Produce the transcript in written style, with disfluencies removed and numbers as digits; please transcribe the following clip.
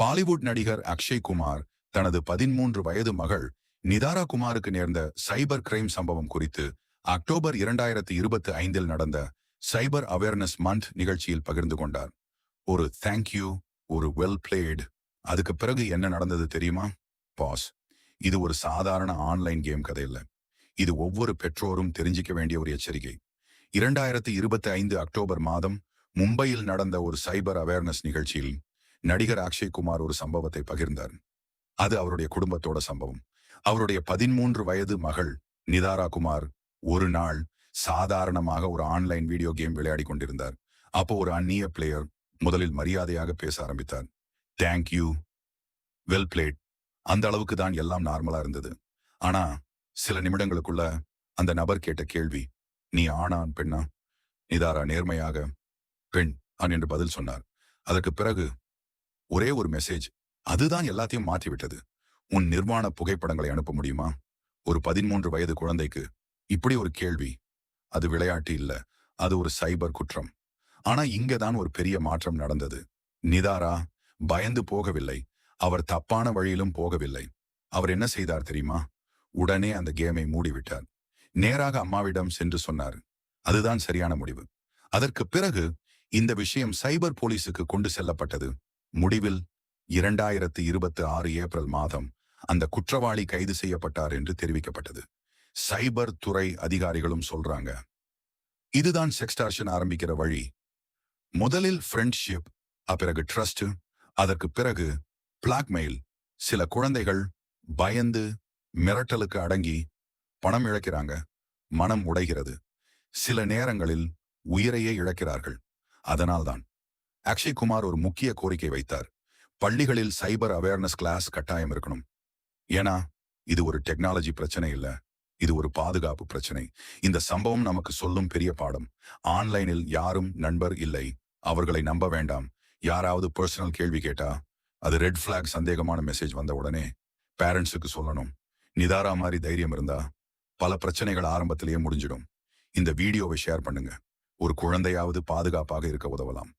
பாலிவுட் நடிகர் அக்ஷய் குமார் தனது 13 வயது மகள் நிதாரா குமாருக்கு நேர்ந்த சைபர் கிரைம் சம்பவம் குறித்து அக்டோபர் 2025 நடந்த சைபர் அவேர்னஸ் மந்த் நிகழ்ச்சியில் பகிர்ந்து கொண்டார். ஒரு தேங்க்யூ, ஒரு வெல் பிளேட். அதுக்கு பிறகு என்ன நடந்தது தெரியுமா? பாஸ். இது ஒரு சாதாரண ஆன்லைன் கேம் கதை இல்ல. இது ஒவ்வொரு பெற்றோரும் தெரிஞ்சிக்க வேண்டிய ஒரு எச்சரிக்கை. 2025 அக்டோபர் மாதம் மும்பையில் நடந்த ஒரு சைபர் அவேர்னஸ் நிகழ்ச்சியில் நடிகர் அக்ஷய் குமார் ஒரு சம்பவத்தை பகிர்ந்தார். அது அவருடைய குடும்பத்தோட சம்பவம். அவருடைய 13 வயது மகள் நிதாரா குமார் ஒரு நாள் சாதாரணமாக ஒரு ஆன்லைன் வீடியோ கேம் விளையாடி கொண்டிருந்தார். அப்போ ஒரு அந்நிய பிளேயர் முதலில் மரியாதையாக பேச ஆரம்பித்தார். Thank you, well plate. அந்த அளவுக்கு தான் எல்லாம் நார்மலா இருந்தது. ஆனா சில நிமிடங்களுக்குள்ள அந்த நபர் கேட்ட கேள்வி, நீ ஆணா பெண்ணா? நிதாரா நேர்மையாக பெண் என்று பதில் சொன்னார். அதற்கு பிறகு ஒரே ஒரு மெசேஜ், அதுதான் எல்லாத்தையும் மாற்றிவிட்டது. உன் நிர்வாண புகைப்படங்களை அனுப்ப முடியுமா? ஒரு 13 வயது குழந்தைக்கு இப்படி ஒரு கேள்வி. அது விளையாட்டு இல்ல, அது ஒரு சைபர் குற்றம். ஆனா இங்கதான் ஒரு பெரிய மாற்றம் நடந்தது. நிதாரா பயந்து போகவில்லை. அவர் தப்பான வழியிலும் போகவில்லை. அவர் என்ன செய்தார் தெரியுமா? உடனே அந்த கேமை மூடிவிட்டார். நேராக அம்மாவிடம் சென்று சொன்னார். அதுதான் சரியான முடிவு. அதற்கு பிறகு இந்த விஷயம் சைபர் போலீஸுக்கு கொண்டு செல்லப்பட்டது. முடிவில் 2026 ஏப்ரல் மாதம் அந்த குற்றவாளி கைது செய்யப்பட்டார் என்று தெரிவிக்கப்பட்டது. சைபர் துறை அதிகாரிகளும் சொல்றாங்க, இதுதான் செக்ஸ்டார்ஷன் ஆரம்பிக்கிற வழி. முதலில் ஃப்ரெண்ட்ஷிப், பிறகு ட்ரஸ்ட், அதற்கு பிறகு பிளாக்மெயில். சில குழந்தைகள் பயந்து மிரட்டலுக்கு அடங்கி பணம் இழக்கிறாங்க, மனம் உடைகிறது. சில நேரங்களில் உயிரையே இழக்கிறார்கள். அதனால்தான் அக்ஷய் குமார் ஒரு முக்கிய கோரிக்கை வைத்தார். பள்ளிகளில் சைபர் அவேர்னஸ் கிளாஸ் கட்டாயம் இருக்கணும். ஏன்னா இது ஒரு டெக்னாலஜி பிரச்சனை இல்ல, இது ஒரு பாதுகாப்பு பிரச்சனை. இந்த சம்பவம் நமக்கு சொல்லும் பெரிய பாடம். ஆன்லைனில் யாரும் நண்பர் இல்லை. அவர்களை நம்ப வேண்டாம். யாராவது பர்சனல் கேள்வி கேட்டா, அது ரெட் பிளாக் சந்தேகமான மெசேஜ் வந்த உடனே பேரண்ட்ஸுக்கு சொல்லணும். நிதாரா மாதிரி தைரியம் இருந்தா பல பிரச்சனைகள் ஆரம்பத்திலேயே முடிஞ்சிடும். இந்த வீடியோவை ஷேர் பண்ணுங்க. ஒரு குழந்தையாவது பாதுகாப்பாக இருக்க உதவலாம்.